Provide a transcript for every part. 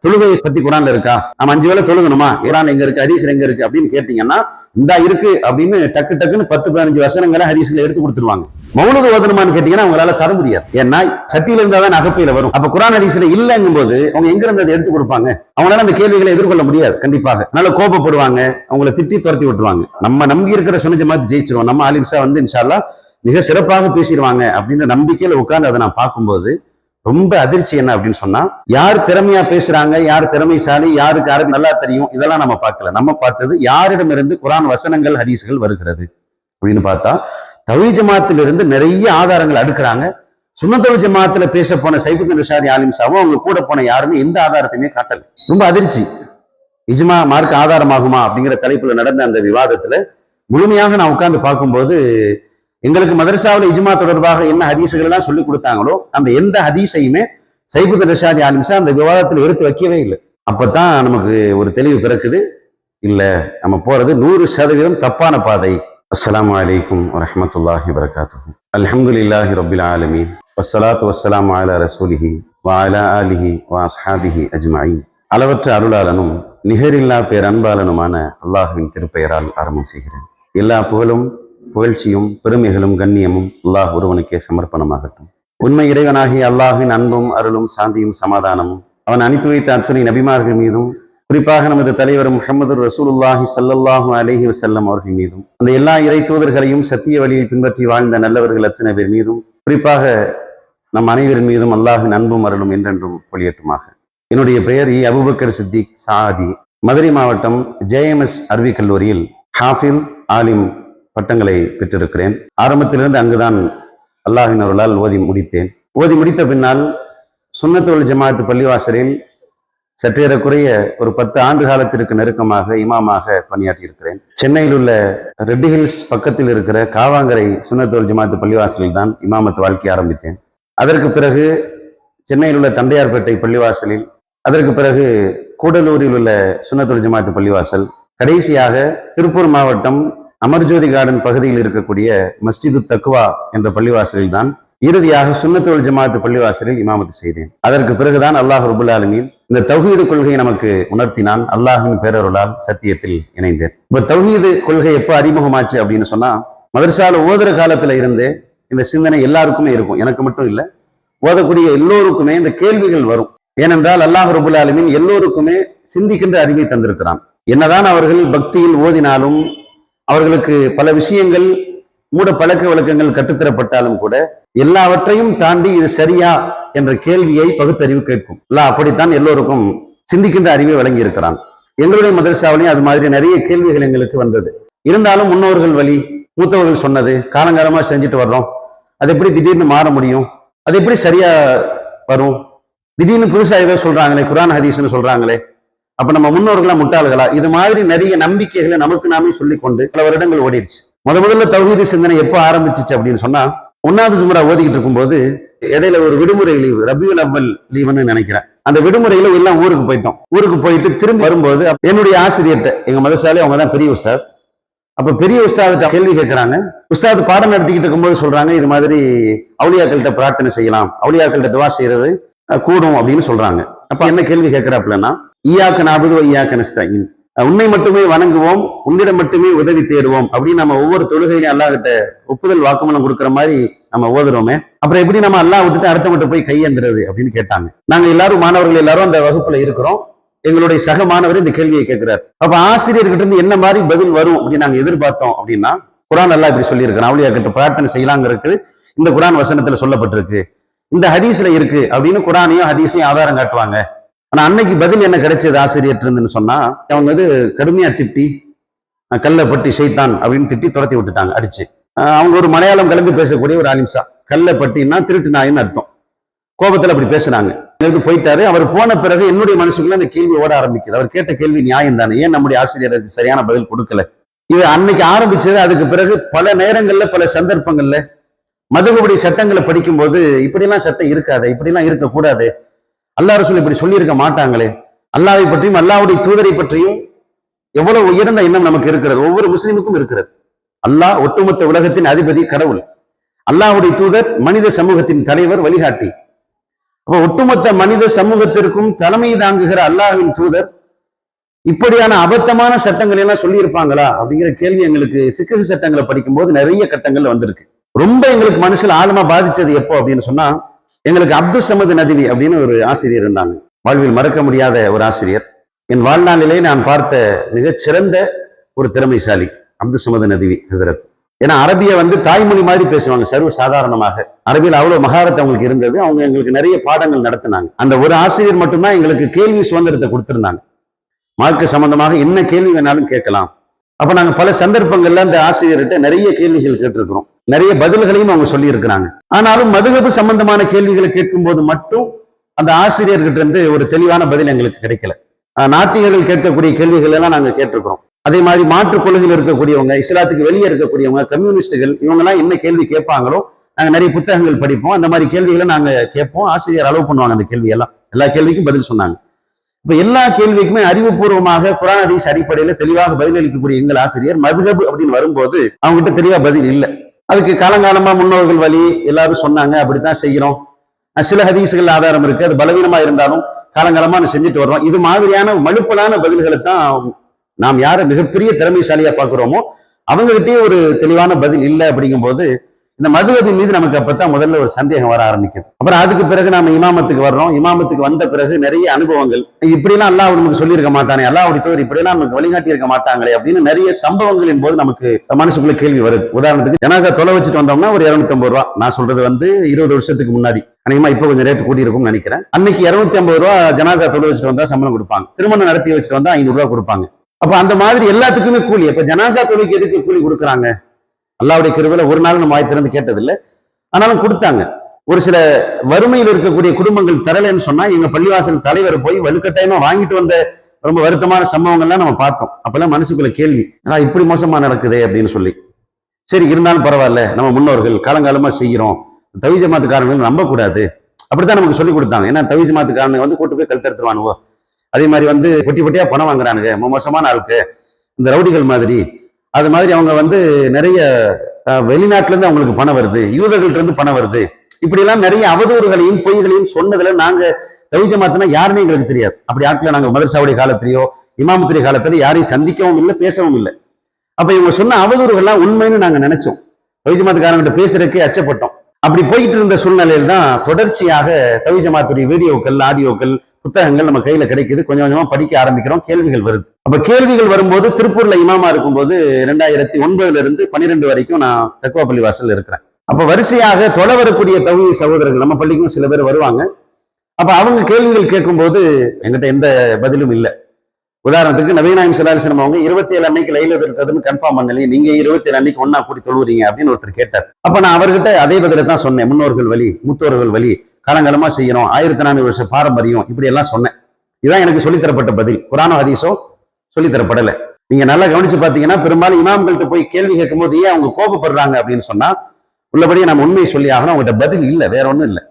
தொழுகையை பத்தி குரான்ல இருக்கா, நம்ம 5 வேளை தொழுகணுமா, குரான் எங்க இருக்கு, ஹதீஸ்ல எங்க இருக்கு அப்படின்னு கேட்டீங்கன்னா, இந்தா இருக்கு அப்படின்னு டக்குன்னு 10-15 வசனங்களை ஹதீஸ்ல எடுத்து கொடுத்துருவாங்க. மௌலூது ஓதணுமான்னு கேட்டீங்கன்னா அவங்களால தர முடியாது. ஏன்னா சட்டியில இருந்தாதான் அகப்பையில வரும். அப்ப குரான் ஹதீஸ்ல இல்லங்கும் போது அவங்க எங்க இருந்து அதை எடுத்து கொடுப்பாங்க? அவங்களால அந்த கேள்விகளை எதிர்கொள்ள முடியாது. கண்டிப்பாக அதனால கோபப்படுவாங்க, அவங்களை திட்டி துரத்தி விட்டுருவாங்க. நம்ம நம்பி இருக்கிற சுன்ன ஜமாத் ஜெயிச்சிருவோம், நம்ம ஆலிம்ஸா வந்து இன்ஷா அல்லாஹ் மிக சிறப்பாக பேசிடுவாங்க அப்படின்ற நம்பிக்கையில உட்கார்ந்து அதை நான் பார்க்கும்போது ரொம்ப அதிர்ச்சி என்ன அப்படின்னு சொன்னா, யார் திறமையா பேசுறாங்க, யார் திறமைசாலி, யாருக்கு அரபி நல்லா தெரியும், இதெல்லாம் நம்ம பார்க்கல. நம்ம பார்த்தது யாரிடமிருந்து குரான் வசனங்கள் ஹதீஸ்கள் வருகிறது அப்படின்னு பார்த்தா, தௌஹீத் ஜமாத்திலிருந்து நிறைய ஆதாரங்கள் அடுக்குறாங்க. சுன்னத்துல் ஜமாத்துல பேச போன சைஃபுத்தீன் ரிஷாதி ஆலிம்ஸாவும் அவங்க கூட போன யாருமே எந்த ஆதாரத்தையுமே காட்டல. ரொம்ப அதிர்ச்சி. இஜ்மா மார்க்க ஆதாரமாகுமா அப்படிங்கிற தலைப்புல நடந்த அந்த விவாதத்துல முழுமையாக நான் உட்கார்ந்து பார்க்கும்போது, எங்களுக்கு மதரசாவில் இஜ்மா தொடர்பாக என்ன ஹதீசுகள் எல்லாம் சொல்லி கொடுத்தாங்களோ அந்த எந்த ஹதீஸையுமே சைஃபுத்தீன் ரிஷாதி ஆலிம்ஸா அந்த விவாதத்தில் எடுத்து வைக்கவே இல்லை. அப்பதான் நமக்கு ஒரு தெளிவு பிறக்குது, இல்ல நம்ம போறது 100% தப்பான பாதை. அஸ்ஸலாமு அலைக்கும் வரஹ்மத்துல்லாஹி வபரகாத்துஹு. அல்ஹம்துலில்லாஹி ரப்பில் ஆலமீன் வஸ்ஸலாத்து வஸ்ஸலாமு அலா ரசூலிஹி வ அலா ஆலிஹி வ அஸ்ஹாபிஹி அஜ்மஈன். அளவற்ற அருளாளனும் நிகரில்லா பேரன்பாளனுமான அல்லாஹ்வின் திருப்பெயரால் ஆரம்பம் செய்கிறேன். எல்லா புகழும் புகழ்ச்சியும் பெருமைகளும் கண்ணியமும் அல்லாஹ் ஒருவனுக்கே சமர்ப்பணமாகட்டும். உண்மை இறைவனாகிய அல்லாஹ்வின் அன்பும் அருளும் சாந்தியும் சமாதானமும் அவன் அனுப்பி வைத்த அத்துணை நபிமார்கள் மீதும், குறிப்பாக நமது தலைவர் முஹம்மது ரசூலுல்லாஹி ஸல்லல்லாஹு அலைஹி வஸல்லம் அவர்கள் மீதும், அந்த எல்லா இறை தூதர்களையும் சத்திய வழியில் பின்பற்றி வாழ்ந்த நல்லவர்கள் அத்தனை பேர் மீதும், குறிப்பாக நம் அனைவரின் மீதும் அல்லாஹ்வின் அன்பும் அருளும் என்றென்றும் பொழியட்டுமாக. என்னுடைய பெயர் அபூபக்கர் சித்திக் சாதி. மதுரை மாவட்டம் JMS அரபிக் கல்லூரியில் ஹாஃபில் ஆலிம் பட்டங்களை பெற்றிருக்கிறேன். ஆரம்பத்திலிருந்து அங்குதான் அல்லாஹ்வின் அருளால் ஓதி முடித்தேன். ஓதி முடித்த பின்னால் சுன்னத்துல் ஜமாத் பள்ளிவாசலில் சற்றேறக்குறைய ஒரு 10 ஆண்டு காலத்திற்கு நெருக்கமாக இமாமாக பணியாற்றி இருக்கிறேன். சென்னையில் உள்ள ரெட் ஹில்ஸ் பக்கத்தில் இருக்கிற காவாங்கரை சுன்னத்துல் ஜமாத் பள்ளிவாசலில் தான் இமாமத் வாழ்க்கை ஆரம்பித்தேன். அதற்கு பிறகு சென்னையில் உள்ள தண்டையார்பேட்டை பள்ளிவாசலில், அதற்கு பிறகு கூடலூரில் உள்ள சுன்னத்துல் ஜமாத் பள்ளிவாசல், கடைசியாக திருப்பூர் மாவட்டம் அமர்ஜோதி கார்டன் பகுதியில் இருக்கக்கூடிய மஸ்ஜிது தக்வா என்ற பள்ளிவாசலில் தான் இறுதியாக சுன்னத்துல் ஜமாத் பள்ளிவாசலில் இமாமத்து செய்தேன். அதற்கு பிறகுதான் அல்லாஹ் ரப்புல் ஆலமீன் இந்த தௌஹீது கொள்கையை நமக்கு உணர்த்தினான். அல்லாஹின் பேரருளால் சத்தியத்தில் இணைந்தேன். இப்ப தௌஹீது கொள்கை எப்போ அறிமுகமாச்சு அப்படின்னு சொன்னா, மதரசால ஓதுற காலத்துல இருந்தே இந்த சிந்தனை எல்லாருக்குமே இருக்கும். எனக்கு மட்டும் இல்லை, ஓதக்கூடிய எல்லோருக்குமே இந்த கேள்விகள் வரும். ஏனென்றால் அல்லாஹ் ரப்புல் ஆலமீன் எல்லோருக்குமே சிந்திக்கின்ற அறிவை தந்திருக்கிறான். என்னதான் அவர்கள் பக்தியில் ஓதினாலும், அவர்களுக்கு பல விஷயங்கள் மூட பழக்க வழக்கங்கள் கற்றுத்தரப்பட்டாலும் கூட எல்லாவற்றையும் தாண்டி இது சரியா என்ற கேள்வியை பகுத்தறிவு கேட்கும். அப்படித்தான் எல்லோருக்கும் சிந்திக்கின்ற அறிவை வழங்கி இருக்கிறான். எங்களுடைய மதரசாவிலையும் அது மாதிரி நிறைய கேள்விகள் எங்களுக்கு வந்தது. இருந்தாலும் முன்னோர்கள் வழி, மூத்தவர்கள் சொன்னது காலங்காலமா செஞ்சுட்டு வர்றோம். அது எப்படி திடீர்னு மாற முடியும்? அது எப்படி சரியா வரும்? திடீர்னு புதுசா ஏதோ சொல்றாங்களே, குரான் ஹதீஸ்னு சொல்றாங்களே, அப்ப நம்ம முன்னோர்கள்லாம் முட்டாள்களா? இது மாதிரி நிறைய நம்பிக்கைகளை நமக்கு நாமே சொல்லிக்கொண்டு பல வருடங்கள் ஓடிடுச்சு. முதல்ல தௌஹீது சிந்தனை எப்போ ஆரம்பிச்சிச்சு அப்படின்னு சொன்னா, 1வது சுமரா ஓதிக்கிட்டு இருக்கும்போது இடையில ஒரு விடுமுறை லீவு, ரபியுல் அவ்வல் லீவுன்னு நினைக்கிறேன். அந்த விடுமுறையில எல்லாம் ஊருக்கு போயிட்டோம். ஊருக்கு போயிட்டு திரும்பி வரும்போது என்னுடைய ஆசிரியர்கிட்ட, எங்க மதரசாலே அவங்க தான் பெரிய உஸ்தாத், அப்ப பெரிய உஸ்தாத கேள்வி கேட்கிறாங்க. உஸ்தாத் பாடம் நடத்திக்கிட்டு இருக்கும்போது சொல்றாங்க, இது மாதிரி அவுலியாக்கள்கிட்ட பிரார்த்தனை செய்யலாம், அவுலியாக்கள்கிட்ட துவா செய்யறது கூடும் அப்படின்னு சொல்றாங்க. அப்ப என்ன கேள்வி கேட்கிறாப்புலன்னா, ஈயாக்க நாபுது ஈயாக்க நஸ்தஈன், உன்னை மட்டுமே வணங்குவோம், உன்னிடம் மட்டுமே உதவி தேடுவோம் அப்படின்னு நம்ம ஒவ்வொரு தொழுகையிலும் அல்லாஹ் கிட்ட ஒப்புதல் வாக்குமூலம் கொடுக்குற மாதிரி நம்ம ஓதுறோமே, அப்புறம் எப்படி நம்ம அல்லாஹ் விட்டுட்டு அடுத்த மட்டும் போய் கையேந்துறது அப்படின்னு கேட்டாங்க. நாங்க எல்லாரும் மாணவர்கள் எல்லாரும் அந்த வகுப்புல இருக்கிறோம். எங்களுடைய சக மாணவர் இந்த கேள்வியை கேட்கிறார். அப்ப ஆசிரியர்கிட்ட இருந்து என்ன மாதிரி பதில் வரும் அப்படின்னு நாங்க எதிர்பார்த்தோம். அப்படின்னா, குரான் அல்லாஹ் இப்படி சொல்லியிருக்கிறோம், அவுலியா கிட்ட பிரார்த்தனை செய்யலாங்க இருக்குது, இந்த குரான் வசனத்துல சொல்லப்பட்டிருக்கு, இந்த ஹதீஸ்ல இருக்கு அப்படின்னு குரானையும் ஹதீஸையும் ஆதாரம் காட்டுவாங்க. ஆனா அன்னைக்கு பதில் என்ன கிடைச்சது ஆசிரியர் இருந்துன்னு சொன்னா, அவங்க வந்து கடுமையா திட்டி, கல்லப்பட்டி ஷைத்தான் அப்படின்னு திட்டி துரத்தி விட்டுட்டாங்க அடிச்சு. அவங்க ஒரு மலையாளம் கலந்து பேசக்கூடிய ஒரு ஆலிம்சா, கல்லப்பட்டின்னா திருட்டு நாயின்னு அர்த்தம். கோபத்துல அப்படி பேசுனாங்க. போயிட்டாரு. அவர் போன பிறகு என்னுடைய மனசுக்குள்ள அந்த கேள்வி ஓட ஆரம்பிக்குது. அவர் கேட்ட கேள்வி நியாயம் தானே, ஏன் நம்முடைய ஆசிரியருக்கு சரியான பதில் கொடுக்கல? இது அன்னைக்கு ஆரம்பிச்சது. அதுக்கு பிறகு பல நேரங்கள்ல பல சந்தர்ப்பங்கள்ல மதுகுபடி சட்டங்களை படிக்கும் போது, இப்படிலாம் சட்டம் இருக்காது, இப்படிலாம் இருக்கக்கூடாது, அல்லாஹ் ரசூல் இப்படி சொல்லியிருக்க மாட்டாங்களே, அல்லாஹ்வை பற்றியும் அல்லாஹ்வுடைய தூதரை பற்றியும் எவ்வளவு உயர்ந்த எண்ணம் நமக்கு இருக்கிறது, ஒவ்வொரு முஸ்லிமுக்கும் இருக்கிறது. அல்லாஹ் ஒட்டுமொத்த உலகத்தின் அதிபதி, கடவுள். அல்லாஹ்வுடைய தூதர் மனித சமூகத்தின் தலைவர், வழிகாட்டி. அப்ப ஒட்டுமொத்த மனித சமூகத்திற்கும் தலைமை தாங்குகிற அல்லாஹ்வின் தூதர் இப்படியான அபத்தமான சட்டங்களை எல்லாம் சொல்லி இருப்பாங்களா அப்படிங்கிற கேள்வி எங்களுக்கு ஃபிக்ஹ் சட்டங்களை படிக்கும் போது நிறைய கட்டங்கள்ல வந்திருக்கு. ரொம்ப எங்களுக்கு மனசுல ஆழமா பாதிச்சது எப்போ அப்படின்னு சொன்னா, எங்களுக்கு அப்துல் சமது நதிவி அப்படின்னு ஒரு ஆசிரியர் இருந்தாங்க. வாழ்வில் மறக்க முடியாத ஒரு ஆசிரியர். என் வாழ்நாளிலே நான் பார்த்த மிகச் சிறந்த ஒரு திறமைசாலி அப்துல் சமது நதிவி ஹசரத். ஏன்னா அரபிய தாய்மொழி மாதிரி பேசுவாங்க சர்வ சாதாரணமாக. அரபியில் அவ்வளவு மகாரத் அவங்களுக்கு இருந்தது. அவங்க எங்களுக்கு நிறைய பாடங்கள் நடத்தினாங்க. அந்த ஒரு ஆசிரியர் மட்டும்தான் எங்களுக்கு கேள்வி சுதந்திரத்தை கொடுத்திருந்தாங்க. மார்க்க சம்பந்தமாக என்ன கேள்வி வேணாலும் கேட்கலாம். அப்ப நாங்க பல சந்தர்ப்பங்கள்ல அந்த ஆசிரியர்கிட்ட நிறைய கேள்விகள் கேட்டிருக்கிறோம். நிறைய பதில்களையும் அவங்க சொல்லி இருக்கிறாங்க. ஆனாலும் மதுஹப் சம்பந்தமான கேள்விகளை கேட்கும் போது மட்டும் அந்த ஆசிரியர்கிட்ட இருந்து ஒரு தெளிவான பதில் எங்களுக்கு கிடைக்கல. நாத்திகர்கள் கேட்கக்கூடிய கேள்விகள் எல்லாம் நாங்க கேட்டிருக்கிறோம். அதே மாதிரி மாற்றுக் கொள்கையில் இருக்கக்கூடியவங்க, இஸ்லாத்துக்கு வெளியே இருக்கக்கூடியவங்க, கம்யூனிஸ்டுகள், இவங்க எல்லாம் என்ன கேள்வி கேட்பாங்களோ நாங்க நிறைய புத்தகங்கள் படிப்போம். அந்த மாதிரி கேள்விகளை நாங்க கேட்போம். ஆசிரியர் அலோவ் பண்ணுவாங்க அந்த கேள்வி எல்லாம். எல்லா கேள்விக்கும் பதில் சொன்னாங்க. இப்ப எல்லா கேள்விக்குமே அறிவுபூர்வமாக குர்ஆன் ஹதீஸ் அடிப்படையில தெளிவாக பதிலளிக்கக்கூடிய எங்கள் ஆசிரியர் மதுஹப் அப்படின்னு வரும்போது அவங்ககிட்ட தெளிவா பதில் இல்லை. அதுக்கு காலங்காலமா முன்னோர்கள் வழி எல்லாரும் சொன்னாங்க, அப்படித்தான் செய்யறோம். சில ஹதீஸ்கள் ஆதாரம் இருக்கு, அது பலவீனமா இருந்தாலும் காலங்காலமா செஞ்சுட்டு வர்றோம். இது மாதிரியான மழுப்பலான பதில்களை தான் நாம் யாரை மிகப்பெரிய திறமைசாலியா பார்க்கிறோமோ அவங்ககிட்டயே ஒரு தெளிவான பதில் இல்லை. அப்படிங்கும் போது இந்த மதுஹபின் மீது நமக்கு அப்பதான் முதல்ல ஒரு சந்தேகம் வர ஆரம்பிக்குது. அப்புறம் அதுக்கு பிறகு நாம இமாமத்துக்கு வர்றோம். இமாமத்துக்கு வந்த பிறகு நிறைய அனுபவங்கள், இப்படிலாம் அல்லாஹ் நமக்கு சொல்லியிருக்க மாட்டானே, அல்லாஹ்வுடைய தூதர் இப்படிலாம் நமக்கு வழிகாட்டி இருக்க மாட்டாங்களே அப்படின்னு நிறைய சம்பவங்களின் போது நமக்கு மனசுக்குள்ள கேள்வி வருது. உதாரணத்துக்கு ஜனாசா தொலை வச்சுட்டு வந்தோம்னா ஒரு 250 ரூபா. நான் சொல்றது 20 வருஷத்துக்கு முன்னாடி. அநேகமா இப்போ கொஞ்சம் ரேட்டு கூடி இருக்கும்னு நினைக்கிறேன். அன்னைக்கு 250 ரூபா ஜனாசா தொலை வச்சுட்டு வந்தா சம்பளம் கொடுப்பாங்க. திருமணம் நடத்தி வச்சுட்டு வந்தா 500 ரூபா கொடுப்பாங்க. அப்ப அந்த மாதிரி எல்லாத்துக்குமே கூலி. அப்ப ஜனாசா தொலைக்கு எதுக்கு கூலி கொடுக்குறாங்க? அல்லாஹ்வுடைய கிருபையில ஒரு நாள் நம்ம வாய்த்திருந்து கேட்டதில்லை, ஆனாலும் கொடுத்தாங்க. ஒரு சில வறுமையில் இருக்கக்கூடிய குடும்பங்கள் தரலன்னு சொன்னா எங்க பள்ளிவாசல் தலைவர் போய் வலுக்கட்டாயமா வாங்கிட்டு வந்த ரொம்ப வருத்தமான சம்பவங்கள்லாம் நம்ம பார்த்தோம். அப்பெல்லாம் மனசுக்குள்ள கேள்வி, இப்படி மோசமா நடக்குது அப்படின்னு சொல்லி. சரி, இருந்தாலும் பரவாயில்ல, நம்ம முன்னோர்கள் காலங்காலமா செய்கிறோம், தவி ஜமாத்துக்காரங்க நம்பக்கூடாது அப்படித்தான் நமக்கு சொல்லி கொடுத்தாங்க. ஏன்னா தவி ஜமாத்துக்காரங்க கூட்டு போய் கழுத்தெடுத்துருவானுவோ, அதே மாதிரி பொட்டி பொட்டியா பணம் வாங்குறானுங்க, மோசமான ஆளுக்கு, இந்த ரவுடிகள் மாதிரி. அது மாதிரி அவங்க நிறைய வெளிநாட்டுல இருந்து அவங்களுக்கு பணம் வருது, யூதர்கள்ட்ட இருந்து பணம் வருது, இப்படி எல்லாம் நிறைய அவதூறுகளையும் பொய்களையும் சொன்னதுல நாங்க தவி ஜமாத்துனா யாருமே எங்களுக்கு தெரியாது. அப்படி ஆட்களை நாங்க மதரசாவுடைய காலத்திலேயோ இமாமத்துடைய காலத்திலேயோ யாரையும் சந்திக்கவும் இல்லை, பேசவும் இல்லை. அப்ப இவங்க சொன்ன அவதூறுகள்லாம் உண்மைன்னு நாங்க நினைச்சோம். தவி ஜமாத்துக்காரங்கிட்ட பேசுறதுக்கே அச்சப்பட்டோம். அப்படி போயிட்டு இருந்த சூழ்நிலையில் தான் தொடர்ச்சியாக தவி ஜமாத்துடைய வீடியோக்கள், ஆடியோக்கள், புத்தகங்கள் நம்ம கையில கிடைக்குது. கொஞ்சம் கொஞ்சமா படிக்க ஆரம்பிக்கிறோம். கேள்விகள் வருது. அப்ப கேள்விகள் வரும்போது திருப்பூர்ல இமாமா இருக்கும்போது 2009 இருந்து 12 வரைக்கும் நான் தக்குவா பள்ளி வாசல் இருக்கிறேன். அப்ப வரிசையாக தொலை வரக்கூடிய தௌஹீத் சகோதரர்கள் நம்ம பள்ளிக்கும் சில பேர் வருவாங்க. அப்ப அவங்க கேள்விகள் கேட்கும்போது எங்கிட்ட எந்த பதிலும் இல்லை. உதாரணத்துக்கு நபி நாயகம் ஸல்லல்லாஹு அலைஹி வஸல்லம் அவங்க 27 அன்னைக்கு லைலத்துல் கத்ர்னு கன்ஃபார்ம் பண்ணலையே, நீங்க 27 அன்னைக்கு ஒன்னா கூடி தொழுவுறீங்க அப்படின்னு ஒருத்தர் கேட்டார். அப்ப நான் அவர்கிட்ட அதே பதில தான் சொன்னேன். முன்னோர்கள் வழி, மூத்தோர்கள் வழி, காலங்காலமா செய்யறோம், 1400 வருஷ பாரம்பரியம், இப்படி எல்லாம் சொன்னேன். இதுதான் எனக்கு சொல்லித்தரப்பட்ட பதில். குர்ஆனோ ஹதீஸோ சொல்லித்தரப்படலை. நீங்க நல்லா கவனிச்சு பாத்தீங்கன்னா பெரும்பாலும் இமாம்கள்ட்ட போய் கேள்வி கேட்கும் போது ஏன் அவங்க கோபப்படுறாங்க அப்படின்னு சொன்னா, உள்ளபடியே நம்ம உண்மையை சொல்லி ஆகணும். அவங்ககிட்ட பதில் இல்லை, வேற ஒண்ணும் இல்லை.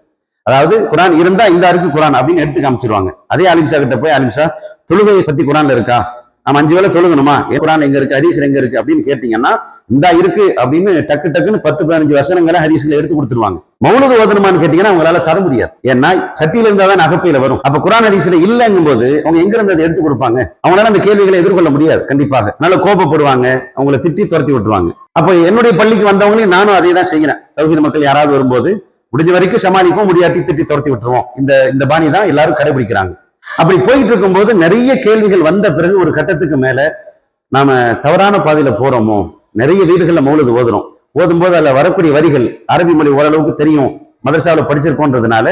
அதாவது குர்ஆன் இருந்தா இந்த இருக்கு குர்ஆன் அப்படின்னு எடுத்து காமிச்சிருவாங்க. அதே ஆலிம்ஷா கிட்ட போய், ஆலிம்ஷா தொழுகையை பத்தி குர்ஆன்ல இருக்கா, நம்ம 5 வேளை தொழுகணுமா, குர்ஆன் எங்க இருக்கு, ஹதீஸ்ல எங்க இருக்கு அப்படின்னு கேட்டீங்கன்னா இந்தா இருக்கு அப்படின்னு டக்கு டக்குன்னு 10-15 வசனங்களை ஹதீஸ்ல எடுத்து கொடுத்துருவாங்க. மௌலூத் ஓதணுமான்னு கேட்டீங்கன்னா அவங்களால தர முடியாது. ஏன்னா சட்டியில இருந்தாதான் அகப்பையில வரும். அப்ப குர்ஆன் ஹதீஸ்ல இல்லைங்கும் போது அவங்க எங்க இருந்து அதை எடுத்து கொடுப்பாங்க? அவங்களால அந்த கேள்விகளை எதிர்கொள்ள முடியாது. கண்டிப்பாக நல்ல கோபப்படுவாங்க, அவங்களை திட்டி துரத்தி விட்டுருவாங்க. அப்ப என்னுடைய பள்ளிக்கு வந்தவங்களையும் நானும் அதே தான் செய்யறேன். தௌஹீத் மக்கள் யாராவது வரும்போது முடிஞ்ச வரைக்கும் சமாளிப்போம், முடியாட்டி திட்டி துரத்தி விட்டுருவோம். இந்த பாணி தான் எல்லாரும் கடைபிடிக்கிறாங்க. அப்படி போயிட்டு இருக்கும் போது நிறைய கேள்விகள் வந்த பிறகு ஒரு கட்டத்துக்கு மேல நாம தவறான பாதையில போறோமோ, நிறைய வீடுகள்ல மௌலூத் ஓதும்போது அதுல வரக்கூடிய வரிகள் அரபி மொழி ஓரளவுக்கு தெரியும், மதரசாவில் படிச்சிருக்கோன்றதுனால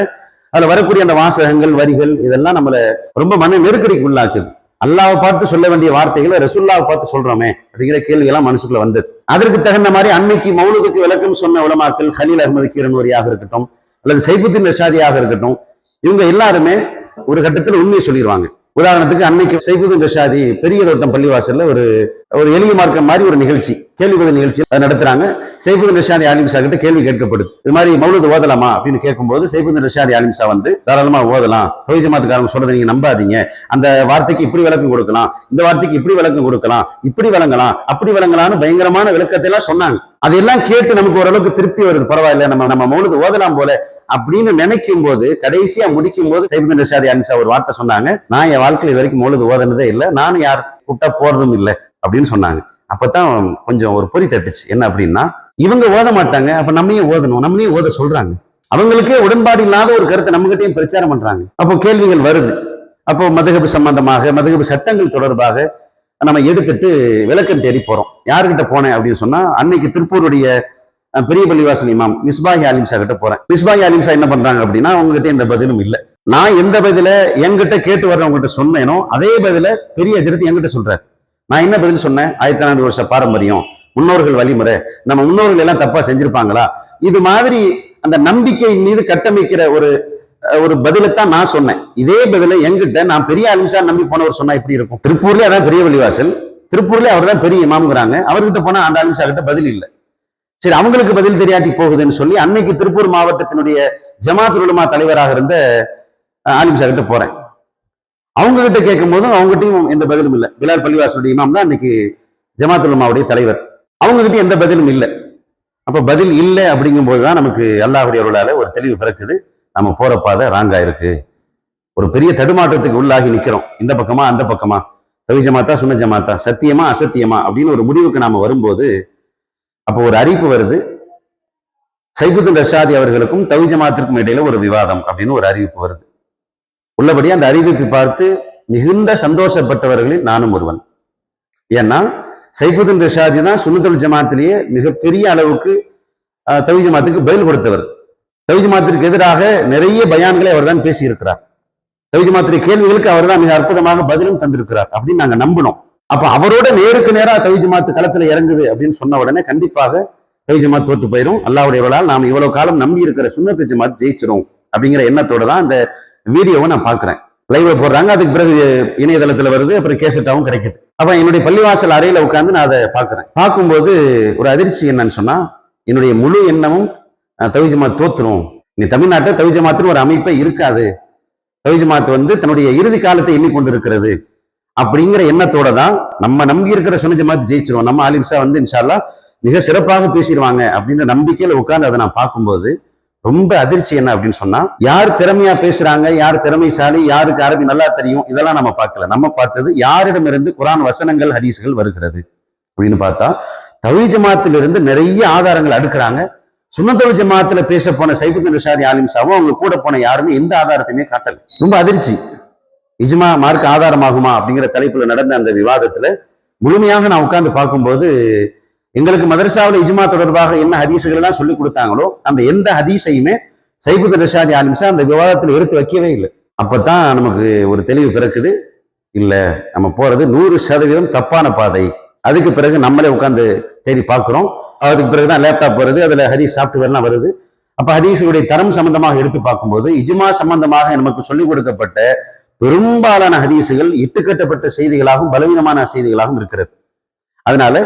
அதுல வரக்கூடிய அந்த வாசகங்கள், வரிகள், இதெல்லாம் நம்மள ரொம்ப மன நெருக்கடிக்கு உள்ளாக்குது. அல்லாஹ்வை பார்த்து சொல்ல வேண்டிய வார்த்தைகளை ரசூலுல்லாஹ்வை பார்த்து சொல்றோமே அப்படிங்கிற கேள்வி எல்லாம் மனசுக்குள்ள வந்தது. அதற்கு தகுந்த மாதிரி அன்னைக்கு மௌலூதுக்கு விளக்கம் சொன்ன உலமாக்கள் கலீல் அஹ்மது கீரன்வரியாக இருக்கட்டும் அல்லது சைஃபுத்தீன் ரஷாதியாக இருக்கட்டும், இவங்க எல்லாருமே ஒரு கட்டத்தில் உண்மையை சொல்லிடுவாங்க. உதாரணத்துக்கு அன்னைக்கு சைஃபுத்தீன் ரஷாதி பெரிய தோட்டம் பள்ளிவாசல்ல ஒரு எளிய மார்க்கம் மாதிரி ஒரு நிகழ்ச்சி, கேள்வி பதில் நிகழ்ச்சி நடத்துறாங்க. சைஃபுத்தீன் ரஷாதி ஆலிம்ஷா கிட்ட கேள்வி கேட்கப்படுது, இது மாதிரி மௌலூத் ஓதலாமா அப்படின்னு கேட்கும்போது சைஃபுத்தீன் ரஷாதி ஆலிம்ஷா தாராளமா ஓதலாம், தௌஹீத் ஜமாத்துக்காரங்க சொல்றதை நீங்க நம்பாதீங்க, அந்த வார்த்தைக்கு இப்படி விளக்கம் கொடுக்கலாம், இந்த வார்த்தைக்கு இப்படி விளக்கம் கொடுக்கலாம், இப்படி விளங்கலாம், அப்படி விளங்கலாம்னு பயங்கரமான விளக்கத்தை எல்லாம் சொன்னாங்க. அதெல்லாம் கேட்டு நமக்கு ஓரளவுக்கு திருப்தி வருது. பரவாயில்ல, நம்ம மௌலூத் ஓதலாம் போல அப்படின்னு நினைக்கும் போது கடைசியா முடிக்கும் போது சைபுதீன் ரஷாதி அலிம் ஷா ஒரு வார்த்தை சொன்னாங்க, நான் என் வாழ்க்கையில் இது வரைக்கும் மௌலிது ஓதுனதே இல்லை, நானும் யார் கூப்பிட்டா போறதும் இல்லை அப்படின்னு சொன்னாங்க. அப்பதான் கொஞ்சம் ஒரு பொறி தட்டுச்சு. என்ன அப்படின்னா, இவங்க ஓத மாட்டாங்க, அப்ப நம்மையும் ஓதணும், நம்மளையும் ஓத சொல்றாங்க. அவங்களுக்கே உடன்பாடு இல்லாத ஒரு கருத்தை நம்மகிட்டையும் பிரச்சாரம் பண்றாங்க. அப்போ கேள்விகள் வருது. அப்போ மதுஹப் சம்பந்தமாக, மதுஹப் சட்டங்கள் தொடர்பாக நம்ம எடுத்துட்டு விளக்கம் தேடி போறோம். யாருக்கிட்ட போனேன் அப்படின்னு சொன்னா, அன்னைக்கு திருப்பூருடைய பெரிய பள்ளிவாசல் இமாம் மிஸ்பாஹி அலிம் ஷா கிட்ட போறேன். மிஸ்பாஹி அலிம் ஷா என்ன பண்றாங்க அப்படின்னா, அவங்ககிட்ட எந்த பதிலும் இல்லை. நான் எந்த பதில என்கிட்ட கேட்டு வர்றவங்ககிட்ட சொன்னேனோ அதே பதில பெரிய அஜரத்து என்கிட்ட சொல்றாரு. நான் என்ன பதில் சொன்னேன்? 1400 வருஷ பாரம்பரியம், முன்னோர்கள் வழிமுறை, நம்ம முன்னோர்கள் எல்லாம் தப்பா செஞ்சிருப்பாங்களா, இது மாதிரி அந்த நம்பிக்கையின் மீது கட்டமைக்கிற ஒரு பதிலைத்தான் நான் சொன்னேன். இதே பதில என்கிட்ட நான் பெரிய அலிம் ஷா நம்பி போனவர் சொன்னா எப்படி இருக்கும்? திருப்பூர்ல அதான் பெரிய பள்ளிவாசல், திருப்பூர்ல அவர் தான் பெரிய இமாம்ங்கிறாங்க, அவர்கிட்ட போனா அந்த அலிம் ஷா கிட்ட பதில் இல்லை. சரி, அவங்களுக்கு பதில் தெரியாட்டி போகுதுன்னு சொல்லி அன்னைக்கு திருப்பூர் மாவட்டத்தினுடைய ஜமாத்துல் உலமா தலைவராக இருந்த ஆலிம் ஷா கிட்ட போறேன். அவங்க கிட்ட கேட்கும் போதும் அவங்ககிட்டயும் எந்த பதிலும் இல்லை. பிலால் பள்ளிவாசலுடைய இமாம் தான் அன்னைக்கு ஜமாத்துல் உலமாவுடைய தலைவர், அவங்க கிட்ட எந்த பதிலும் இல்லை. அப்ப பதில் இல்லை அப்படிங்கும் போதுதான் நமக்கு அல்லாஹ்வுடைய அருளால ஒரு தெளிவு பிறக்குது. நம்ம போற பாதை ராங்கா இருக்கு, ஒரு பெரிய தடுமாற்றத்துக்கு உள்ளாகி நிக்கிறோம். இந்த பக்கமா அந்த பக்கமா, தவி ஜமாத்தா சுன்ன ஜமாத்தா, சத்தியமா அசத்தியமா அப்படின்னு ஒரு முடிவுக்கு நாம வரும்போது, அப்போ ஒரு அறிவிப்பு வருது, சைபுதீன் ரஷாதி அவர்களுக்கும் தவி ஜமாத்திற்கும் இடையில ஒரு விவாதம் அப்படின்னு ஒரு அறிவிப்பு வருது. உள்ளபடி அந்த அறிவிப்பை பார்த்து மிகுந்த சந்தோஷப்பட்டவர்களில் நானும் ஒருவன். ஏன்னா சைபுதீன் ரஷாதி தான் சுன்னத்துல் ஜமாத்திலேயே மிகப்பெரிய அளவுக்கு தவி ஜமாத்துக்கு பதில் கொடுத்தவர். தவி ஜமாத்திற்கு எதிராக நிறைய பயான்களை அவர் தான் பேசி இருக்கிறார். தவி ஜமாத்துடைய கேள்விகளுக்கு அவர் தான் மிக அற்புதமாக பதிலும் தந்திருக்கிறார் அப்படின்னு நாங்க நம்பினோம். அப்ப அவரோட நேருக்கு நேரா தவி ஜமாத்து களத்துல இறங்குது அப்படின்னு சொன்ன உடனே கண்டிப்பாக தவி ஜமாத் தோத்து போயிடும். அல்லாஹ்வுடைய அருளால் நாம் இவ்வளவு காலம் நம்பி இருக்கிற சுன்னத்து ஜமாத் ஜெயிச்சிரும் அப்படிங்கிற எண்ணத்தோட தான் இந்த வீடியோவை நான் பாக்குறேன். லைவ்ல போடுறாங்க, அதுக்கு பிறகு இணையதளத்துல வருது, அப்புறம் கேசட்டாவும் கிடைக்குது. அப்ப என்னுடைய பள்ளிவாசல் அறையில உட்கார்ந்து நான் அதை பாக்குறேன். பார்க்கும்போது ஒரு அதிர்ச்சி என்னன்னு சொன்னா, என்னுடைய முழு எண்ணமும் தவி ஜமாத் தோத்துரும், நீ தமிழ்நாட்டில் தவி ஜமாத்துன்னு ஒரு அமைப்பே இருக்காது, தவி ஜமாத் தன்னுடைய இறுதி காலத்தை எண்ணிக்கொண்டு இருக்கிறது அப்படிங்கிற எண்ணத்தோட தான் நம்ம நம்பி இருக்கிற சுன்ன ஜமாத் ஜெயிச்சிருவோம், நம்ம ஆலிம் ஷா இன்ஷா அல்லாஹ் மிக சிறப்பாக பேசிடுவாங்க அப்படின்ற நம்பிக்கையில உட்கார்ந்து அதை நான் பார்க்கும்போது ரொம்ப அதிர்ச்சி என்ன அப்படின்னு சொன்னா, யார் திறமையா பேசுறாங்க, யார் திறமைசாலி, யாருக்கு அரபி நல்லா தெரியும், இதெல்லாம் நம்ம பார்க்கல. நம்ம பார்த்தது யாரிடமிருந்து குர்ஆன் வசனங்கள் ஹதீஸ்கள் வருகிறது அப்படின்னு பார்த்தா, தவி ஜமாத்திலிருந்து நிறைய ஆதாரங்கள் அடுக்குறாங்க. சுன்னத்துல் ஜமாத்துல பேச போன சைபுதீன் ரஷாதி ஆலிம் ஷாவும் அவங்க கூட போன யாருமே எந்த ஆதாரத்தையுமே காட்டல. ரொம்ப அதிர்ச்சி. இஜ்மா மார்க் ஆதாரமாகுமா அப்படிங்கிற தலைப்புல நடந்த அந்த விவாதத்துல முழுமையாக நான் உட்கார்ந்து பார்க்கும்போது, எங்களுக்கு மதரசாவில் இஜ்மா தொடர்பாக என்ன ஹதீசுகள் எல்லாம் சொல்லி கொடுத்தாங்களோ அந்த எந்த ஹதீஸையுமே சைபுதீன் ரஷாதி ஆலிம் ஷா அந்த விவாதத்தில் எடுத்து வைக்கவே இல்லை. அப்பதான் நமக்கு ஒரு தெளிவு பிறக்குது, இல்ல நம்ம போறது 100% தப்பான பாதை. அதுக்கு பிறகு நம்மளே உட்கார்ந்து தேடி பார்க்கிறோம். அதுக்கு பிறகுதான் லேப்டாப் வருது, அதுல ஹதீஸ் சாஃப்ட்வேர்லாம் வருது. அப்ப ஹதீஸுடைய தரம் சம்பந்தமாக எடுத்து பார்க்கும்போது இஜ்மா சம்பந்தமாக நமக்கு சொல்லிக் கொடுக்கப்பட்ட பெரும்பாலான ஹதீஸுகள் இட்டுக்கட்டப்பட்ட செய்திகளாகவும் பலவீனமான செய்திகளாகவும் இருக்கிறது. அதனால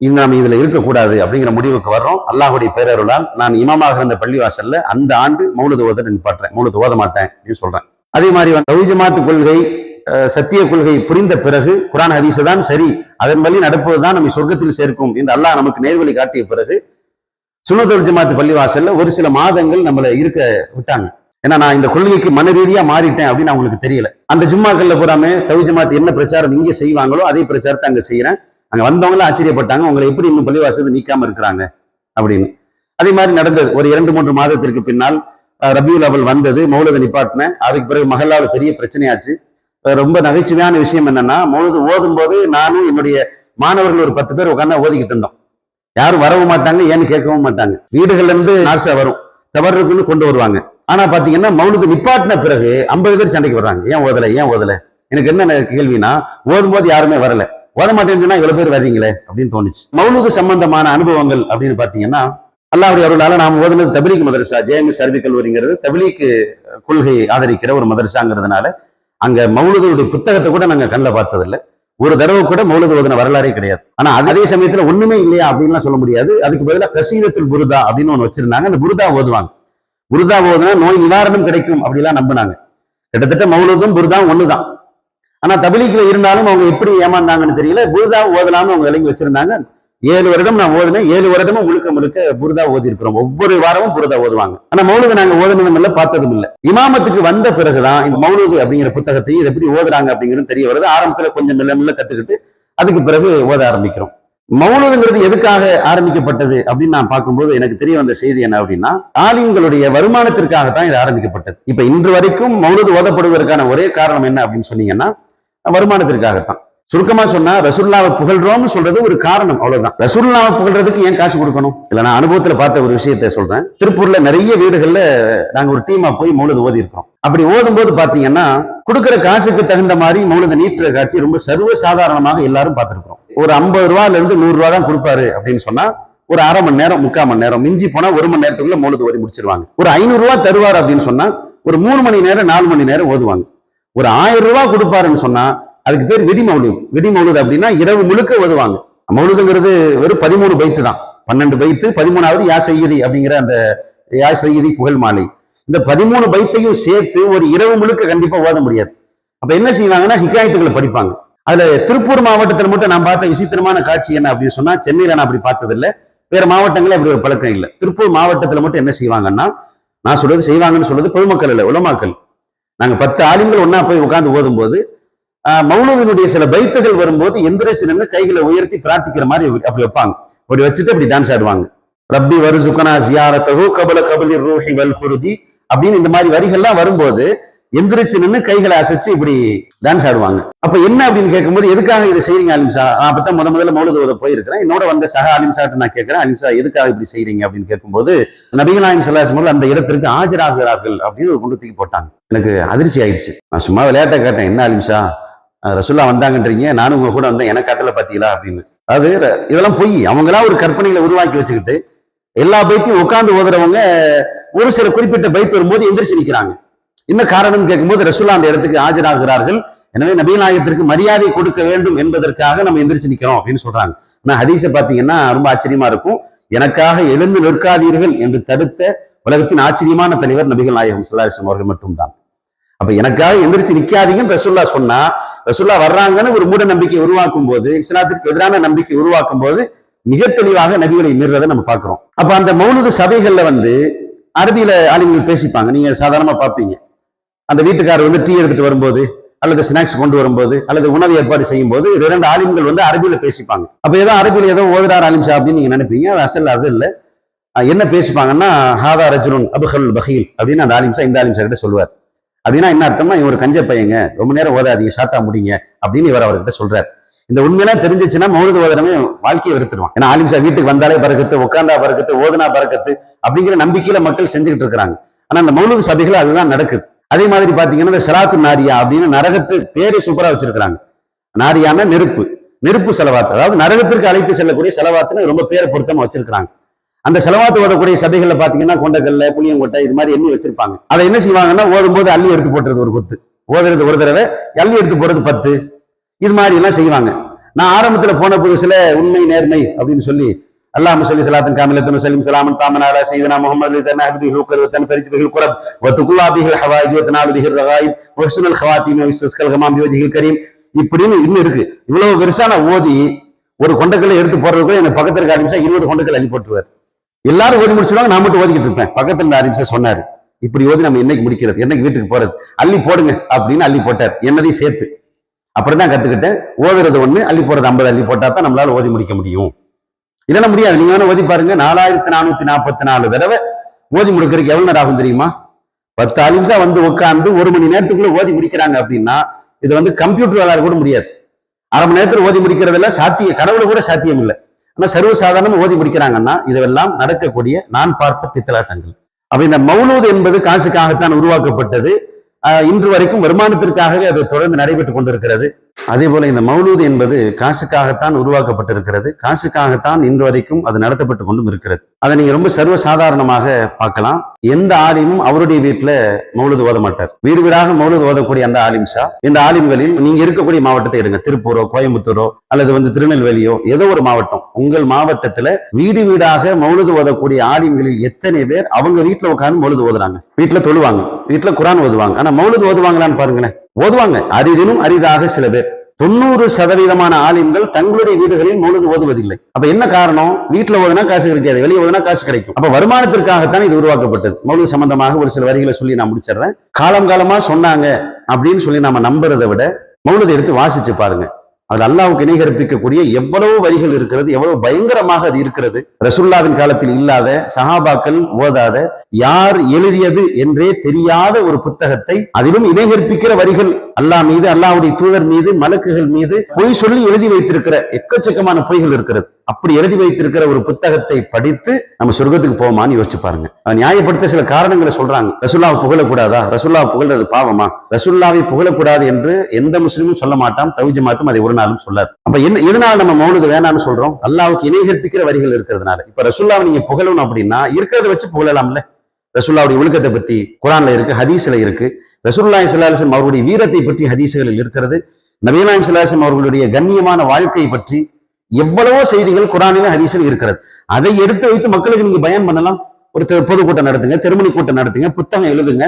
நாம் இதுல இருக்கக்கூடாது அப்படிங்கிற முடிவுக்கு வர்றோம். அல்லாஹ்வுடைய பேரருளால் நான் இமாமாக இருந்த பள்ளிவாசல்ல அந்த ஆண்டு மௌலிது ஓத நிப்பாட்டுறேன், மௌலிது ஓத மாட்டேன் அப்படின்னு சொல்றேன். அதே மாதிரி தவி ஜமாத் கொள்கை, சத்திய கொள்கை புரிந்த பிறகு குர்ஆன் ஹதீஸ் தான் சரி, அதன் வழி நடப்பதுதான் நம்மை சொர்க்கத்தில் சேர்க்கும் என்று அல்லாஹ் நமக்கு நேர்வழி காட்டிய பிறகு சுன்னத்துல் ஜமாத் பள்ளிவாசல்ல ஒரு சில மாதங்கள் நம்மளை இருக்க விட்டாங்க. ஏன்னா நான் இந்த கொள்கைக்கு மன ரீதியா மாறிட்டேன் அப்படின்னு அவங்களுக்கு தெரியல. அந்த ஜும்மாக்கள்ல பூராமே தவி ஜமாத் என்ன பிரச்சாரம் இங்கே செய்வாங்களோ அதே பிரச்சாரத்தை அங்க செய்யறேன். அங்க வந்தவங்களும் ஆச்சரியப்பட்டாங்க, உங்களை எப்படி இன்னும் பள்ளிவாசல் நீக்காம இருக்கிறாங்க அப்படின்னு. அதே மாதிரி நடந்தது. ஒரு 2-3 மாதத்திற்கு பின்னால் ரபியுல் அவல் வந்தது, மௌலித நிப்பாட்டினேன். அதுக்கு பிறகு மஹல்லாவில் பெரிய பிரச்சனையாச்சு. ரொம்ப நகைச்சுவையான விஷயம் என்னன்னா, மௌலிது ஓதும் போது நானும் என்னுடைய மாணவர்கள் ஒரு 10 பேர் உட்கார்ந்து ஓதிக்கிட்டு இருந்தோம். யாரும் வரவும் மாட்டாங்க, ஏன்னு கேட்கவும் மாட்டாங்க. வீடுகள்ல இருந்து நாசா வரும், தவறுக்குன்னு கொண்டு வருவாங்க. ஆனா பாத்தீங்கன்னா மௌலிது நிப்பாட்டின பிறகு 50 பேர் சண்டைக்கு வர்றாங்க, ஏன் ஓதல. எனக்கு என்ன கேள்வினா, ஓதும் போது யாருமே வரல, ஓத மாட்டேன்னு இவ்வளவு பேர் வர்றீங்களே அப்படின்னு தோணுச்சு. மௌலிது சம்பந்தமான அனுபவங்கள் அப்படின்னு பாத்தீங்கன்னா, அல்லாஹ்வுடைய அருளால நாம் ஓதுனது தப்லீக் மதரசா, ஜேஎம்எஸ் அரபி கல்லூரிங்கிறது தப்லீக் கொள்கை ஆதரிக்கிற ஒரு மதரசாங்கிறதுனால அங்க மௌலிதுடைய புத்தகத்தை கூட நாங்க கண்ணில் பார்த்ததில்லை. ஒரு தடவை கூட மௌலிது ஓதுன வரலாறே கிடையாது. ஆனா அதே சமயத்துல ஒண்ணுமே இல்லையா அப்படின்லாம் சொல்ல முடியாது. அதுக்கு பதிலாக கசீதத்துல் புருதா அப்படின்னு ஒண்ணு வச்சிருந்தாங்க. அந்த புருதா ஓதுவாங்க. புருதா ஓதுனா நோய் நிவாரணம் கிடைக்கும் அப்படிலாம் நம்பினாங்க. கிட்டத்தட்ட மௌலிதும் புருதாவும் ஒண்ணுதான். ஆனா தப்லீக்ல இருந்தாலும் அவங்க எப்படி ஏமாந்தாங்கன்னு தெரியல, புருதா ஓதலாம்னு அவங்க விளங்கி வச்சிருந்தாங்க. 7 வருடம் நான் ஓதுனேன். 7 வருடமும் முழுக்க முழுக்க புருதா ஓதி இருக்கிறோம். ஒவ்வொரு வாரமும் புருதா ஓதுவாங்க. ஆனா மௌலூது நாங்க ஓதுனதும் இல்லை, பார்த்ததும் இல்லை. இமாமத்துக்கு வந்த பிறகுதான் இந்த மௌலூது அப்படிங்கிற புத்தகத்தையும் இதை எப்படி ஓதுறாங்க அப்படிங்கிறது தெரிய வருது. ஆரம்பத்துல கொஞ்சம் மெல்ல மெல்ல கத்துக்கிட்டு அதுக்கு பிறகு ஓத ஆரம்பிக்கிறோம். மௌலூதுங்கிறது எதுக்காக ஆரம்பிக்கப்பட்டது அப்படின்னு நான் பார்க்கும்போது எனக்கு தெரிய வந்த செய்தி என்ன அப்படின்னா, ஆலிம்களுடைய வருமானத்திற்காகத்தான் இது ஆரம்பிக்கப்பட்டது. இப்ப இன்று வரைக்கும் மௌலூது ஓதப்படுவதற்கான ஒரே காரணம் என்ன அப்படின்னு சொன்னீங்கன்னா, வருமானத்திற்காகத்தான். சுருக்கமா சொன்னா ரசூலுல்லாஹ்வை புகழ்றோம்னு சொல்றது ஒரு காரணம், அவ்வளவுதான். ரசூலுல்லாஹ்வை புகழ்றதுக்கு ஏன் காசு கொடுக்கணும்? இல்ல நான் அனுபவத்துல பார்த்த ஒரு விஷயத்தை சொல்றேன். திருப்பூர்ல நிறைய வீடுகள்ல நாங்க ஒரு டீமா போய் மௌலூது ஓதி இருக்கோம். அப்படி ஓதும் போது பாத்தீங்கன்னா, கொடுக்கிற காசுக்கு தகுந்த மாதிரி மௌலூது நீட்டுற காட்சி ரொம்ப சர்வ சாதாரணமாக எல்லாரும் பார்த்திருக்கிறோம். ஒரு 50 ரூபாயில இருந்து 100 ரூபாய் தான் கொடுப்பாரு அப்படின்னு சொன்னா ஒரு அரை மணி நேரம் 3/4 மணி நேரம், மிஞ்சி போனா 1 மணி நேரத்துக்குள்ள மௌலூது ஓதி முடிச்சிருவாங்க. ஒரு 500 ரூபாய் தருவார் அப்படின்னு சொன்னா ஒரு 3 மணி நேரம் 4 மணி நேரம் ஓதுவாங்க. ஒரு 1000 ரூபாய் கொடுப்பாருன்னு சொன்னா அதுக்கு பேர் வெடி மௌலூது. வெடி மௌலூது அப்படின்னா இரவு முழுக்க ஓதுவாங்க. மௌலூதுங்கிறது வெறும் 13 பைத்து தான். 12 பைத்து, 13வது யா சையதி அப்படிங்கிற அந்த யா சையதி புகழ் மாலை. இந்த 13 பைத்தையும் சேர்த்து ஒரு இரவு முழுக்க கண்டிப்பா ஓத முடியாது. அப்ப என்ன செய்வாங்கன்னா ஹிகாயத்துகளை படிப்பாங்க. அதுல திருப்பூர் மாவட்டத்தில் மட்டும் நான் பார்த்த விசித்திரமான காட்சி என்ன அப்படின்னு சொன்னா, சென்னையில நான் அப்படி பார்த்தது இல்லை, வேற மாவட்டங்களே அப்படி ஒரு பழக்கம் இல்லை. திருப்பூர் மாவட்டத்துல மட்டும் என்ன செய்வாங்கன்னா, நான் சொல்றது செய்வாங்கன்னு சொல்றது பொதுமக்கள் இல்லை, உலமாக்கள். நாங்க 10 ஆலிம்கள் ஒன்னா போய் உட்கார்ந்து ஓதும் போது மௌலூதினுடைய சில பைத்துகள் வரும்போது எந்திரசின்னு கைகளை உயர்த்தி பிரார்த்திக்கிற மாதிரி அப்படி வைப்பாங்க. அப்படி வச்சுட்டு அப்படி டான்ஸ் ஆடுவாங்க. ரப்பி வருசுகனா ஜியாரத்தஹு கபல கபலி ரூஹி வல் குருதி அப்படின்னு இந்த மாதிரி வரிகள்லாம் வரும்போது எந்திரிச்சு நின்று கைகளை அசைச்சு இப்படி டான்ஸ் ஆடுவாங்க. அப்ப என்ன அப்படின்னு கேட்கும்போது, எதுக்காக இதை செய்றீங்க அலிம்சா? நான் அப்பதான் முதல்ல மௌலூது ஓத போயிருக்கிறேன். என்னோட வந்த சக அலிம்சாட்டு நான் கேட்கிறேன், அலிம்சா எதுக்காக இப்படி செய்றீங்க அப்படின்னு கேட்கும்போது, நபிகள் நாயகம் ஸல்லல்லாஹு அலைஹி வஸல்லம் அந்த இடத்திற்கு ஆஜராகிறார்கள் அப்படின்னு ஒரு குண்டு தூக்கி போட்டாங்க. எனக்கு அதிர்ச்சி ஆயிடுச்சு. நான் சும்மா விளையாட்ட கேட்டேன், என்ன அலிம்சா ரசூல்லா வந்தாங்கன்றீங்க, நானும் உங்க கூட வந்தேன், எனக்கு கட்டளை பாத்தீங்களா அப்படின்னு. அது இதெல்லாம் பொய். அவங்களா ஒரு கற்பனைகளை உருவாக்கி வச்சுக்கிட்டு எல்லா பைத்தையும் உட்கார்ந்து ஓதுறவங்க ஒரு சில குறிப்பிட்ட பைத் வரும்போது எந்திரிச்சு நிற்கிறாங்க. என்ன காரணம் கேட்கும்போது, ரசூல்லா அந்த இடத்துக்கு ஆஜராகிறார்கள், எனவே நபிகள் நாயகத்திற்கு மரியாதை கொடுக்க வேண்டும் என்பதற்காக நம்ம எந்திரிச்சு நிக்கிறோம் அப்படின்னு சொல்றாங்க. ஆனா ஹதீஸை பாத்தீங்கன்னா ரொம்ப ஆச்சரியமா இருக்கும். எனக்காக எழுந்து நிற்காதீர்கள் என்று தடுத்த உலகத்தின் ஆச்சரியமான தலைவர் நபிகள் நாயகம் ஸல்லல்லாஹு அலைஹி வஸல்லம் அவர்கள் மட்டும்தான். அப்ப எனக்காக எந்திரிச்சு நிக்காதீங்கன்னு ரசூல்லா சொன்னா, ரசூல்லா வர்றாங்கன்னு ஒரு மூட நம்பிக்கை உருவாக்கும் போது, இஸ்லாத்திற்கு எதிரான நம்பிக்கை உருவாக்கும் போது மிக தெளிவாக நபிகளை மீறுறதை நம்ம பார்க்கிறோம். அப்ப அந்த மௌலூது சபைகள்ல அரபியில ஆலிம்கள் பேசிப்பாங்க. நீங்க சாதாரணமா பார்ப்பீங்க. அந்த வீட்டுக்காரர் டீ எடுத்துட்டு வரும்போது, அல்லது ஸ்நாக்ஸ் கொண்டு வரும்போது, அல்லது உணவு ஏற்பாடு செய்யும் போது 2 ஆலிம்கள் அரபியில பேசிப்பாங்க. அப்ப ஏதோ அரபியில ஏதோ ஓதுறார் ஆலிம்சா அப்படின்னு நீங்க நினைப்பீங்க. அது அசல் அது இல்லை. என்ன பேசிப்பாங்கன்னா, ஹாதா ரஜுலுன் அபுஹல் பஹீல் அப்படின்னு அந்த ஆலிம்சா இந்த ஆலிம்சா கிட்ட சொல்லுவார். அப்படின்னா என்ன அர்த்தம்னா, இவர் ஒரு கஞ்ச பையங்க, ரொம்ப நேரம் ஓதாதீங்க, ஷார்ட்டா முடிங்க அப்படின்னு இவர் அவர்கிட்ட சொல்றாரு. இந்த உண்மையெல்லாம் தெரிஞ்சிச்சுன்னா மௌலூது ஓதுறமே வாழ்க்கையை வெறுத்துருவான். ஏன்னா ஆலிம்சா வீட்டுக்கு வந்தாலே பறக்கத்து, உட்கார்ந்தா பறக்கத்து, ஓதுனா பறக்கத்து அப்படிங்கிற நம்பிக்கையில மக்கள் செஞ்சுக்கிட்டு இருக்கிறாங்க. ஆனா அந்த மௌலூது சபைகள் அதுதான் நடக்குது. அதே மாதிரி பாத்தீங்கன்னா இந்த ஸலாத்து நாரியா அப்படின்னு நரகத்து பேரை சூப்பரா வச்சிருக்கிறாங்க. நாரியான நெருப்பு, நெருப்பு செலவாத்து, அதாவது நரகத்திற்கு அழைத்து செல்லக்கூடிய செலவாத்துன்னு ரொம்ப பேரை பொருத்தமா வச்சிருக்கிறாங்க. அந்த செலவாத்து ஓதக்கூடிய சபைகள்ல பாத்தீங்கன்னா கொண்டக்கல்ல, புளியங்கொட்டை இது மாதிரி எண்ணி வச்சிருப்பாங்க. அதை என்ன செய்வாங்கன்னா ஓதும் போது அள்ளி எடுத்து போட்டுறது ஒரு கொத்து, ஓதுறது ஒரு தடவை, அள்ளி எடுத்து போடுறது 10, இது மாதிரி எல்லாம் செய்வாங்க. நான் ஆரம்பத்துல போன புதுசுல உண்மை நேர்மை அப்படின்னு சொல்லி அல்லாஹ் சொல்லி சலாத்தன் காமிலத்தன் சலீம் சலாமன் தாமனாலா சையதுனா முஹம்மது தனஹபி ஹுக்கர் தன்ஃபரிஜ் பிஹில் குரப் வதுகுல்லா பிஹில் ஹவாயிஜ் வதனாலு பிஹில் ரகாயிப் வஹ்சுனல் ஹவாத்திம் வஸ்ஸஸ்கல் கமாம் பிவஜ்ஹில் கரீம் இப்படின்னு இன்னும் இருக்கு. இவ்வளவு பெருசா நான் ஓதி ஒரு கொண்டக்கல்லை எடுத்து போடுறதுக்கு எங்க பக்கத்துல இருக்க ஆரம்பிச்சா 20 கொண்டக்கல் அள்ளி போட்டுருவார். எல்லாரும் ஓதி முடிச்சுடுவாங்க, நான் மட்டும் ஓதிக்கிட்டு இருப்பேன். பக்கத்துல இருந்த ஆரம்பிச்சா சொன்னாரு, இப்படி ஓதி நம்ம என்னைக்கு முடிக்கிறது, என்னைக்கு வீட்டுக்கு போறது, அள்ளி போடுங்க அப்படின்னு அள்ளி போட்டார், என்னதையும் சேர்த்து. அப்புறம் தான் கத்துக்கிட்டேன், ஓதுறது 1, அள்ளி போறது 50 அள்ளி போட்டா தான் நம்மளால ஓதி முடிக்க முடியும். இதெல்லாம் முடியாது. நீங்க வேணா ஓதி பாருங்க, 4444 தடவை ஓதி முடிக்கிறதுக்கு எவ்வளவு நேரம் ஆகும் தெரியுமா? 10 ஆலிம்சா உட்கார்ந்து 1 மணி நேரத்துக்குள்ள ஓதி முடிக்கிறாங்க அப்படின்னா இது கம்ப்யூட்டர் விளையாட கூட முடியாது. அரை மணி நேரத்தில் ஓதி முடிக்கிறதுல கனவுல கூட சாத்தியம் இல்லை. ஆனா சர்வசாதாரணமா ஓதி முடிக்கிறாங்கன்னா இதெல்லாம் நடக்கக்கூடிய நான் பார்த்த பித்தலாட்டங்கள். அப்ப இந்த மௌலூத் என்பது காசுக்காகத்தான் உருவாக்கப்பட்டது. இன்று வரைக்கும் வருமானத்திற்காகவே அது தொடர்ந்து நடைபெற்றுக் கொண்டிருக்கிறது. அதே போல இந்த மௌலூத் என்பது காசுக்காகத்தான் உருவாக்கப்பட்டிருக்கிறது, காசுக்காகத்தான் இன்று வரைக்கும் அது நடத்தப்பட்டு கொண்டும் இருக்கிறது. அதை நீங்க ரொம்ப சர்வசாதாரணமாக பார்க்கலாம். எந்த ஆலிமும் அவருடைய வீட்டுல மௌலூத் ஓத மாட்டார். வீடு வீடாக மௌலூத் ஓதக்கூடிய அந்த ஆலிம்சா, இந்த ஆலிம்களில் நீங்க இருக்கக்கூடிய மாவட்டத்தை எடுங்க, திருப்பூரோ கோயம்புத்தூரோ அல்லது திருநெல்வேலியோ ஏதோ ஒரு மாவட்டம், உங்கள் மாவட்டத்துல வீடு வீடாக மௌலூத் ஓதக்கூடிய ஆலிம்களில் எத்தனை பேர் அவங்க வீட்டுல உட்கார்ந்து மௌலூத் ஓதுறாங்க? வீட்டுல தொழுவாங்க, வீட்டுல குர்ஆன் ஓதுவாங்க, ஆனா மௌலூத் ஓதுவாங்களான்னு பாருங்களேன். ஓதுவாங்க, அரிதினும் அரிதாக சில பேர். 90% ஆலிம்கள் தங்களுடைய வீடுகளில் மௌலிது ஓதுவதில்லை. அப்ப என்ன காரணம்? வீட்டுல ஓதுனா காசு கிடைக்காது, வெளியே ஓதுனா காசு கிடைக்கும். அப்ப வருமானத்திற்காகத்தான் இது உருவாக்கப்பட்டது. மௌலிது சம்பந்தமாக ஒரு சில வரிகளை சொல்லி நான் முடிச்சிடுறேன். காலமா சொன்னாங்க அப்படின்னு சொல்லி நாம நம்புறதை விட மௌலிதை எடுத்து வாசிச்சு பாருங்க. அது அல்லாஹ்வுக்கு இணை கற்பிக்கக்கூடிய எவ்வளவு வரிகள் இருக்கிறது, எவ்வளவு பயங்கரமாக அது இருக்கிறது. ரசூலுல்லாஹ்வின் காலத்தில் இல்லாத, சஹாபாக்கள் ஓதாத, யார் எழுதியது என்றே தெரியாத ஒரு புத்தகத்தை, அதிலும் இணை கற்பிக்கிற வரிகள், அல்லாஹ் மீது, அல்லாஹ்வுடைய தூதர் மீது, மலக்குகள் மீது பொய் சொல்லி எழுதி வைத்திருக்கிற எக்கச்சக்கமான பொய்கள் இருக்கிறது. அப்படி எழுதி வைத்திருக்கிற ஒரு புத்தகத்தை படித்து நம்ம சொர்க்கத்துக்கு போமான்னு யோசிச்சு பாருங்க. நியாயப்படுத்த சில காரணங்களை சொல்றாங்க. ரசூலுல்லாஹ்வை புகழக்கூடாதா? ரசூலுல்லாஹ்வை புகழ்றது பாவமா? ரசூலுல்லாஹ்வை புகழக்கூடாது என்று எந்த முஸ்லிமும் சொல்ல மாட்டான், தௌஹீத் ஜமாத்தும் அதை ஒரு நாளும் சொல்லாது. அப்ப எதனால நம்ம மௌலிது வேணாம்னு சொல்றோம்? அல்லாஹ்வுக்கு இணை கற்பிக்கிற வரிகள் இருக்கிறதுனால. இப்ப ரசூலுல்லாஹ்வை நீங்க புகழணும் அப்படின்னா இருக்கிறத வச்சு புகழலாம்ல. ரசூலுல்லாஹ்வுடைய ஒழுக்கத்தை பத்தி குர்ஆன்ல இருக்கு, ஹதீஸ்ல இருக்கு. ரசூலுல்லாஹி ஸல்லல்லாஹு அலைஹி வஸல்லம் அவருடைய வீரத்தை பற்றி ஹதீஸ்களில் இருக்கிறது. நபிகள் நாயகம் ஸல்லல்லாஹு அலைஹி வஸல்லம் அவர்களுடைய கண்ணியமான வாழ்க்கை பற்றி எவ்வளவோ செய்திகள் குர்ஆனிலும் ஹதீஸிலும் இருக்கிறது. அதை எடுத்து வைத்து மக்களுக்கு நீங்க பயான் பண்ணலாம். ஒரு பொதுக்கூட்டம் நடத்துங்க, தெருமணி கூட்டம் நடத்துங்க, புத்தகம் எழுதுங்க,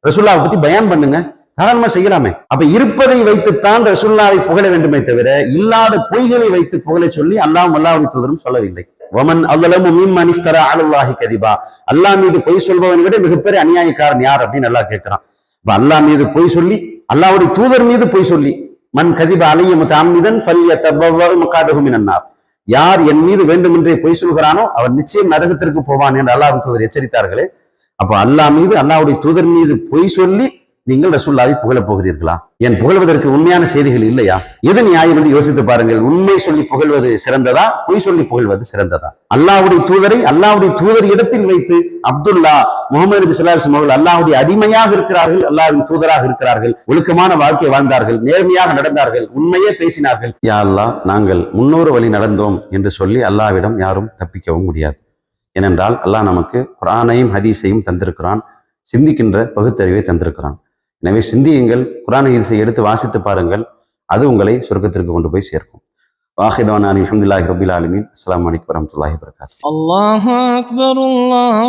ரசூலுல்லாஹ்வை பத்தி பயான் பண்ணுங்க, தாராளமா செய்யலாமே. அப்ப இருப்பதை வைத்துத்தான் ரசூலுல்லாஹ்வை புகழ வேண்டுமே தவிர இல்லாத பொய்களை வைத்து புகழை சொல்லி அல்லாஹ்வும் அல்லாஹ்வுடைய தூதரும் சொல்லவில்லை. வமன் அவ்வளவு மிம்மன் இஃப்தரா அலல்லாஹி கதிபா, அல்லாஹ் மீது பொய் சொல்பவனை விட மிகப்பெரிய அநியாயக்காரன் யார் அப்படின்னு அல்லாஹ் கேட்கிறான். இப்ப அல்லாஹ் மீது பொய் சொல்லி, அல்லாஹ்வுடைய தூதர் மீது பொய் சொல்லி, மன் கதிப அலைய முத்தஅம்மிதன் ஃபல்யதபவ்வ மகாதஹு மினன் நார், யார் என் மீது வேண்டுமென்றே பொய் சொல்கிறானோ அவன் நிச்சயம் நரகத்திற்கு போவான் என்று அல்லாஹ்வின் தூதர் எச்சரித்தார்களே. அப்ப அல்லாஹ் மீது, அல்லாஹ்வுடைய தூதர் மீது பொய் சொல்லி நீங்கள் ரசூலுல்லாஹ்வை புகழப் போகிறீர்களா? ஏன் புகழ்வதற்கு உண்மையான செய்திகள் இல்லையா? எது நியாயம் என்று யோசித்து பாருங்கள். உண்மை சொல்லி புகழ்வது சிறந்ததா, பொய் சொல்லி புகழ்வது சிறந்ததா? அல்லாஹ்வுடைய தூதரை அல்லாஹ்வுடைய தூதர் இடத்தில் வைத்து அப்துல்லா, முஹம்மது நபி ஸல்லல்லாஹு அலைஹி வஸல்லம் அவர்கள் அல்லாஹ்வுடைய அடிமையாக இருக்கிறார்கள், அல்லாஹ்வின் தூதராக இருக்கிறார்கள், ஒழுக்கமான வாழ்க்கை வாழ்ந்தார்கள், நேர்மையாக நடந்தார்கள், உண்மையே பேசினார்கள். யா அல்லாஹ், நாங்கள் முன்னோரு வழி நடந்தோம் என்று சொல்லி அல்லாஹ்விடம் யாரும் தப்பிக்கவும் முடியாது. ஏனென்றால் அல்லாஹ் நமக்கு குர்ஆனையும் ஹதீஸையும் தந்திருக்கிறான், சிந்திக்கின்ற பகுத்தறிவை தந்திருக்கிறான். எனவே சிந்தியுங்கள், குர்ஆன் ஹதீஸை எடுத்து வாசித்து பாருங்கள், அது உங்களை சொர்க்கத்திற்கு கொண்டு போய் சேர்க்கும். வாஹிதானா அல்ஹம்துலில்லாஹி ரப்பில் ஆலமீன். அஸ்ஸலாமு அலைக்கும் வரஹ்மத்துல்லாஹி வபரகாத்துஹு. அல்லாஹு அக்பர், அல்லாஹ்